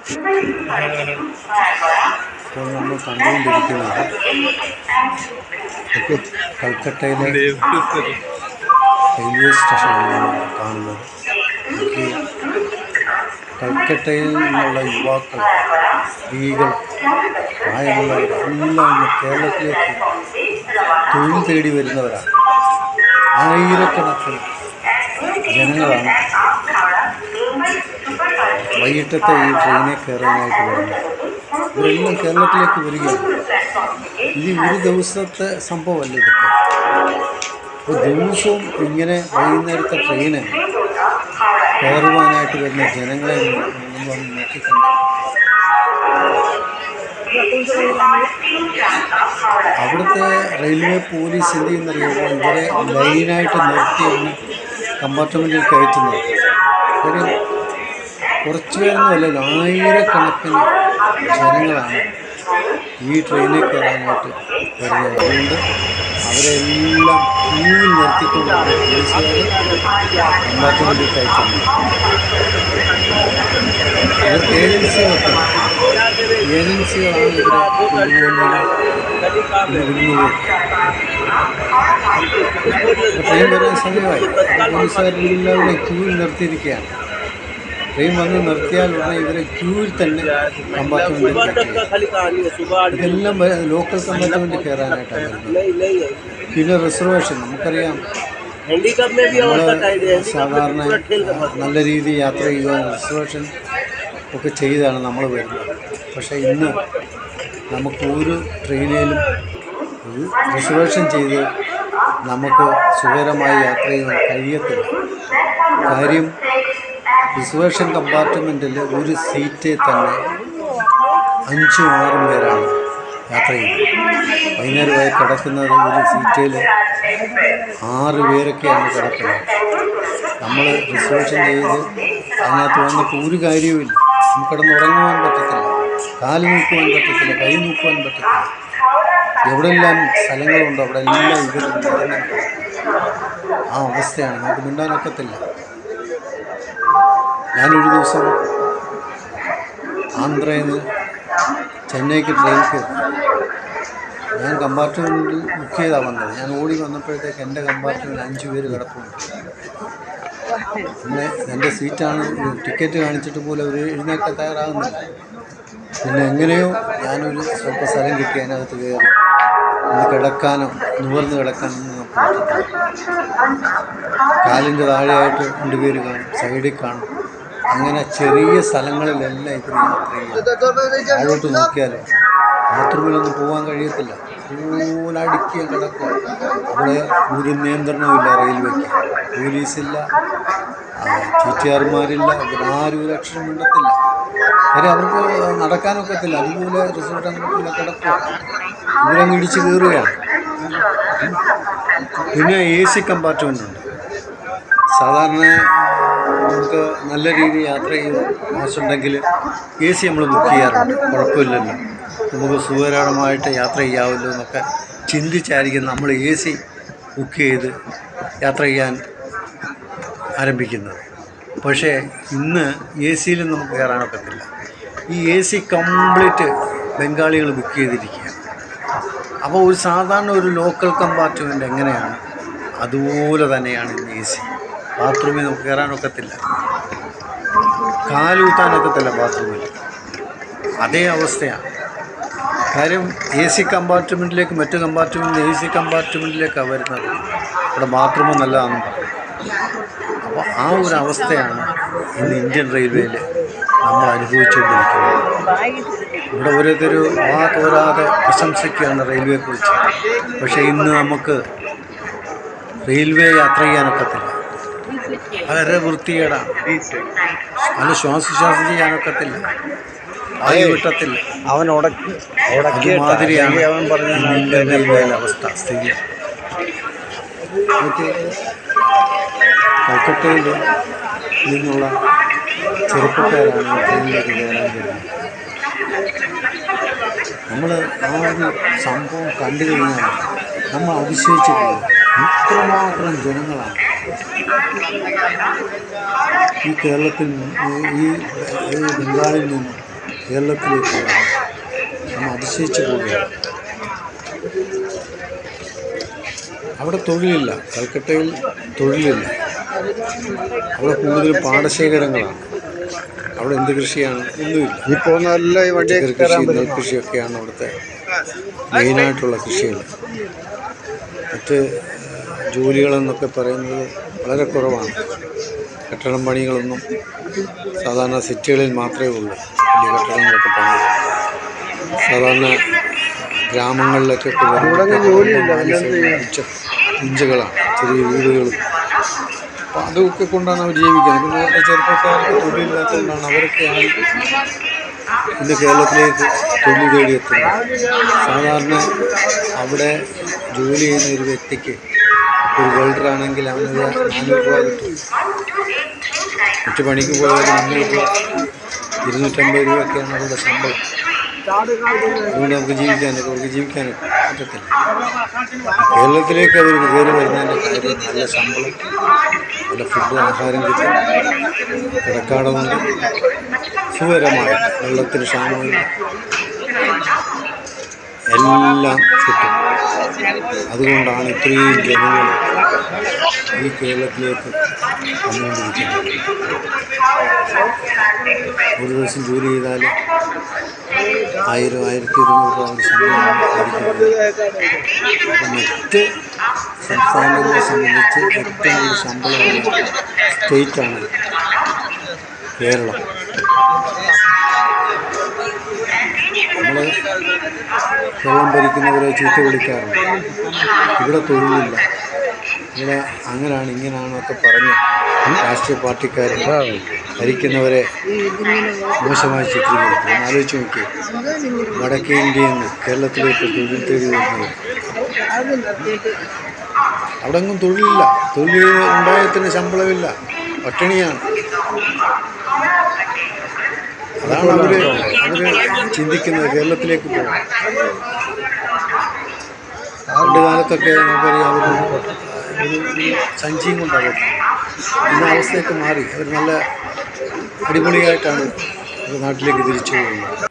ഇപ്പോൾ നമ്മൾ കണ്ടുകൊണ്ടിരിക്കുന്നത് കൽക്കട്ടയിലെ റെയിൽവേ സ്റ്റേഷനാണ് കാണുന്നത്. കൽക്കട്ടയിൽ നിന്നുള്ള യുവാക്കൾ, സ്ത്രീകൾ, പ്രായമുള്ളവർ എല്ലാം ഇന്ന് കേരളത്തിലേക്ക് തൊഴിൽ തേടി വരുന്നവരാണ്. ആയിരക്കണക്കിന് ജനങ്ങളാണ് വൈകിട്ടത്തെ ഈ ട്രെയിനിൽ കയറാനായിട്ട് വരുന്നത്. ഇവരെല്ലാം കേരളത്തിലേക്ക് വരികയാണ്. ഇത് ഒരു ദിവസത്തെ സംഭവമല്ല ഇതൊക്കെ. അപ്പോൾ ദിവസവും ഇങ്ങനെ വൈകുന്നേരത്തെ ട്രെയിന് കയറുവാനായിട്ട് വരുന്ന ജനങ്ങളെ നമ്മൾ നോക്കിക്കണ്ട് അവിടുത്തെ റെയിൽവേ പോലീസ് എന്ത് ചെയ്യുന്നറിയുമ്പോൾ ഇവരെ ലൈനായിട്ട് നിർത്തിയാണ് കമ്പാർട്ട്മെൻറ്റിൽ കയറ്റുന്നത്. ഒരു കുറച്ച് പേരൊന്നുമല്ലല്ലോ, ആയിരക്കണക്കിന് ജനങ്ങളാണ് ഈ ട്രെയിനിൽ കയറാനായിട്ട് വരുന്നത്. അതുകൊണ്ട് അവരെല്ലാം ക്യൂവിൽ നിർത്തിക്കൊണ്ടാണ് പോലീസുകാർ കമ്പാർട്ട്മെൻറ്റിൽ കയറ്റുന്നത്. അത് ഏജൻസികളാണ് ഇവരെ കൊണ്ടുപോകുന്നത്. ട്രെയിൻ വരാൻ സമയമായി. പോലീസുകാരെല്ലാവരും ക്യൂവിൽ നിർത്തിയിരിക്കുകയാണ്. ട്രെയിൻ വന്ന് നിർത്തിയാൽ ഉടനെ ഇവരെ ക്യൂവിൽ തന്നെ കമ്പാർട്ട്മെൻറ്റിൽ ഇതെല്ലാം ലോക്കൽ കമ്പാർട്ട്മെൻറ്റിൽ കയറാനായിട്ടാണ് വരുന്നത്. പിന്നെ റിസർവേഷൻ നമുക്കറിയാം. നമ്മൾ സാധാരണ നല്ല രീതിയിൽ യാത്ര ചെയ്യുവാൻ റിസർവേഷൻ ഒക്കെ ചെയ്താണ് നമ്മൾ വരുന്നത്. പക്ഷേ ഇന്ന് നമുക്ക് ഒരു ട്രെയിനിലും റിസർവേഷൻ ചെയ്ത് നമുക്ക് സുഖകരമായി യാത്ര ചെയ്യാൻ കഴിയത്തില്ല. കാര്യം റിസർവേഷൻ കമ്പാർട്ട്മെൻറ്റിൽ ഒരു സീറ്റിൽ തന്നെ 5-6 പേരാണ് യാത്ര ചെയ്യുന്നത്. വൈകുന്നേരമായി കിടക്കുന്നത് ഒരു സീറ്റിൽ 6 പേരൊക്കെയാണ് കിടക്കുന്നത്. നമ്മൾ റിസർവേഷൻ ചെയ്ത് അതിനകത്ത് വന്നിട്ട് ഒരു കാര്യവുമില്ല. നമുക്ക് കിടന്നുറങ്ങുവാൻ പറ്റത്തില്ല, കാല് നോക്കുവാൻ പറ്റത്തില്ല, കൈ നോക്കുവാൻ പറ്റത്തില്ല. എവിടെയെല്ലാം സ്ഥലങ്ങളുണ്ടോ അവിടെ എല്ലാം ഇവർ ആ അവസ്ഥയാണ്. നമുക്ക് മിണ്ടാനൊക്കത്തില്ല. ഞാനൊരു ദിവസം ആന്ധ്രയിൽ നിന്ന് ചെന്നൈക്ക് ട്രെയിൻ കയറി. ഞാൻ കമ്പാർട്ട്മെൻറ്റിൽ ബുക്ക് ചെയ്താണ് വന്നത്. ഞാൻ ഓടി വന്നപ്പോഴത്തേക്ക് എൻ്റെ കമ്പാർട്ട്മെൻറ്റിൽ 5 പേര് കിടപ്പുണ്ട്. പിന്നെ എൻ്റെ സീറ്റാണ്. ടിക്കറ്റ് കാണിച്ചിട്ട് പോലും അവർ എഴുന്നേൽക്കാൻ തയ്യാറാകുന്നില്ല. പിന്നെ എങ്ങനെയോ ഞാനൊരു സ്വല്പ സ്ഥലം കിട്ടി അതിനകത്ത് കയറി. ഒന്ന് കിടക്കാനോ നിവർന്ന് കിടക്കാനോ കാലിൻ്റെ താഴെയായിട്ട് 2 പേര് കാണും, സൈഡിൽ കാണും. അങ്ങനെ ചെറിയ സ്ഥലങ്ങളിലെല്ലാം ഇവർ യാത്ര ചെയ്യും. താഴോട്ട് നോക്കിയാൽ ബാത്റൂമിലൊന്നും പോകാൻ കഴിയത്തില്ല. അതുപോലെ അടുക്കിയ കിടക്കുക. അവിടെ ഒരു നിയന്ത്രണമില്ല. റെയിൽവേക്ക് പോലീസില്ല, TTRമാരില്ല. ഇവരാരും ഒരു അക്ഷരം മിണ്ടത്തില്ല. കാര്യം അവർക്ക് നടക്കാനൊക്കത്തില്ല. അതുപോലെ റിസോർട്ട് അങ്ങോട്ടില്ല കിടക്കുക. ഇവരങ്ങ് ഇടിച്ച് കയറുകയാണ്. പിന്നെ AC കമ്പാർട്ട്മെൻ്റ് ഉണ്ട്. സാധാരണ നമുക്ക് നല്ല രീതിയിൽ യാത്ര ചെയ്യുന്ന ആവശ്യമുണ്ടെങ്കിൽ AC നമ്മൾ ബുക്ക് ചെയ്യാറുണ്ട്. കുഴപ്പമില്ലല്ലോ, നമുക്ക് സുഖകരമായിട്ട് യാത്ര ചെയ്യാമല്ലോ എന്നൊക്കെ ചിന്തിച്ചായിരിക്കും നമ്മൾ AC ബുക്ക് ചെയ്ത് യാത്ര ചെയ്യാൻ ആരംഭിക്കുന്നത്. പക്ഷേ ഇന്ന് AC നമുക്ക് കയറാനൊക്കത്തില്ല. ഈ AC കംപ്ലീറ്റ് ബംഗാളികൾ ബുക്ക് ചെയ്തിരിക്കുകയാണ്. അപ്പോൾ ഒരു സാധാരണ ഒരു ലോക്കൽ കമ്പാർട്ട്മെൻറ്റ് എങ്ങനെയാണ് അതുപോലെ തന്നെയാണ് ഇന്ന് AC. ബാത്റൂമിൽ നമുക്ക് കയറാനൊക്കത്തില്ല, കാലൂത്താനൊക്കത്തില്ല ബാത്റൂമിൽ. അതേ അവസ്ഥയാണ്. കാര്യം AC കമ്പാർട്ട്മെൻറ്റിലേക്ക് മറ്റു കമ്പാർട്ട്മെൻറ്റിൽ AC കമ്പാർട്ട്മെൻറ്റിലേക്കാണ് വരുന്നത്. ഇവിടെ ബാത്റൂം നല്ലതാണെന്ന് പറയും. അപ്പോൾ ആ ഒരു അവസ്ഥയാണ് ഇന്ന് ഇന്ത്യൻ റെയിൽവേയിൽ നമ്മൾ അനുഭവിച്ചുകൊണ്ടിരിക്കുന്നത്. ഇവിടെ ഓരോരുത്തർ തോരാതെ പ്രശംസിക്കുകയാണ് റെയിൽവേയെക്കുറിച്ച്. പക്ഷേ ഇന്ന് നമുക്ക് റെയിൽവേ യാത്ര ചെയ്യാനൊക്കത്തില്ല. വളരെ വൃത്തികേടാണ്. നല്ല ശ്വാസം ചെയ്യാനൊക്കത്തില്ല, വായു കിട്ടത്തില്ല. അതുമാതിരിയാണ് ഇന്ത്യൻ റെയിൽവേയുടെ അവസ്ഥ, സ്ഥിതി. കൽക്കട്ടയിൽ നിന്നുള്ള ചെറുപ്പക്കാരാണ് ട്രെയിനിലേക്ക് കയറാൻ വരുന്നത്. നമ്മൾ ആ ഒരു സംഭവം കണ്ടു കഴിഞ്ഞാൽ നമ്മൾ അതിശയിച്ചു പോകും. ഇത്രമാത്രം ജനങ്ങളാണ് ഈ കേരളത്തിൽ നിന്ന്, ഈ ബംഗാളിൽ നിന്നും കേരളത്തിലേക്ക് നമ്മൾ അതിശയിച്ചു പോവുകയാണ്. അവിടെ തൊഴിലില്ല, കൽക്കട്ടയിൽ തൊഴിലില്ല. അവിടെ കൂടുതൽ പാടശേഖരങ്ങളാണ്. അവിടെ എന്ത് കൃഷിയാണ്? ഒന്നുമില്ല. ഈ പോകുന്നതല്ല ഈ വണ്ടി കൃഷി, നെൽകൃഷിയൊക്കെയാണ് അവിടുത്തെ മെയിനായിട്ടുള്ള കൃഷികൾ. മറ്റ് ജോലികളെന്നൊക്കെ പറയുന്നത് വളരെ കുറവാണ്. കെട്ടിടം പണികളൊന്നും സാധാരണ സിറ്റികളിൽ മാത്രമേ ഉള്ളൂ. വലിയ കെട്ടിടങ്ങളൊക്കെ പണി സാധാരണ ഗ്രാമങ്ങളിലൊക്കെ ഇഞ്ചകളാണ്, ചെറിയ വീടുകളും. അപ്പം അതൊക്കെ കൊണ്ടാണ് അവർ ജീവിക്കുന്നത്. പിന്നെ അവരുടെ ചെറുപ്പക്കാർക്ക് തൊഴിലില്ലാത്തതുകൊണ്ടാണ് അവരൊക്കെയാണ് ഇന്ന് കേരളത്തിലേക്ക് തൊഴിൽ തേടിയെത്തുന്നത്. സാധാരണ അവിടെ ജോലി ചെയ്യുന്ന ഒരു വ്യക്തിക്ക്, ഒരു വെൽഡറാണെങ്കിൽ അവനൊരു 400 രൂപ കിട്ടും. മറ്റു പണിക്ക് പോയാൽ 300 രൂപ, 250 രൂപയൊക്കെയാണ് അവരുടെ ശമ്പളം. അതുകൊണ്ട് നമുക്ക് ജീവിക്കാനൊക്കെ പറ്റത്തില്ല. കേരളത്തിലേക്ക് അവർ കയറി വരുന്നതിൻ്റെ കാര്യം നല്ല ശമ്പളം, നല്ല ഫുഡ്, ആഹാരം കിട്ടും, കിടക്കാടമുണ്ട്, സുഖകരമായ വെള്ളത്തിന് ക്ഷാമമില്ല, എല്ലാം കിട്ടും. അതുകൊണ്ടാണ് ഇത്രയും ജനങ്ങൾ ഈ കേരളത്തിലേക്ക് വന്നുകൊണ്ടിരിക്കുന്നത്. ഒരു ദിവസം ജോലി ചെയ്താൽ 1000, 1200 രൂപ ഒരു ശമ്പളമാണ് ലഭിക്കുന്നത്. അപ്പം മറ്റ് സംസ്ഥാനങ്ങളെ സംബന്ധിച്ച് ഏറ്റവും കൂടുതൽ ശമ്പളമുള്ള സ്റ്റേറ്റാണ് കേരളം. നമ്മൾ കേരളം ഭരിക്കുന്നവരെ ചീത്ത വിളിക്കാറുണ്ട്. ഇവിടെ തൊഴിലില്ല, ഇവിടെ അങ്ങനെയാണ് ഇങ്ങനെയാണെന്നൊക്കെ പറഞ്ഞ് രാഷ്ട്രീയ പാർട്ടിക്കാർ ഭരിക്കുന്നവരെ മോശമായി ചിത്രീകരിക്കും. ഒന്ന് ആലോചിച്ച് നോക്കി, വടക്കേ ഇന്ത്യയിൽ നിന്ന് കേരളത്തിലേക്ക് തൊഴിൽ തേടി വരുന്നത്. അവിടെ ഒന്നും തൊഴിലില്ല, തൊഴിൽ ഉണ്ടായത്തിന് ശമ്പളമില്ല, പട്ടിണിയാണ്. അതാണ് അവർ ചിന്തിക്കുന്നത്, കേരളത്തിലേക്ക് പോകും. പണ്ട് കാലത്തൊക്കെ നമുക്കറിയാം, ഒരു സഞ്ചിയും കൊണ്ടാണ് വരുന്നത്. ഇന്ന അവസ്ഥയൊക്കെ മാറി. അവർ നല്ല അടിപൊളിയായിട്ടാണ് നാട്ടിലേക്ക് തിരിച്ചു പോകുന്നത്.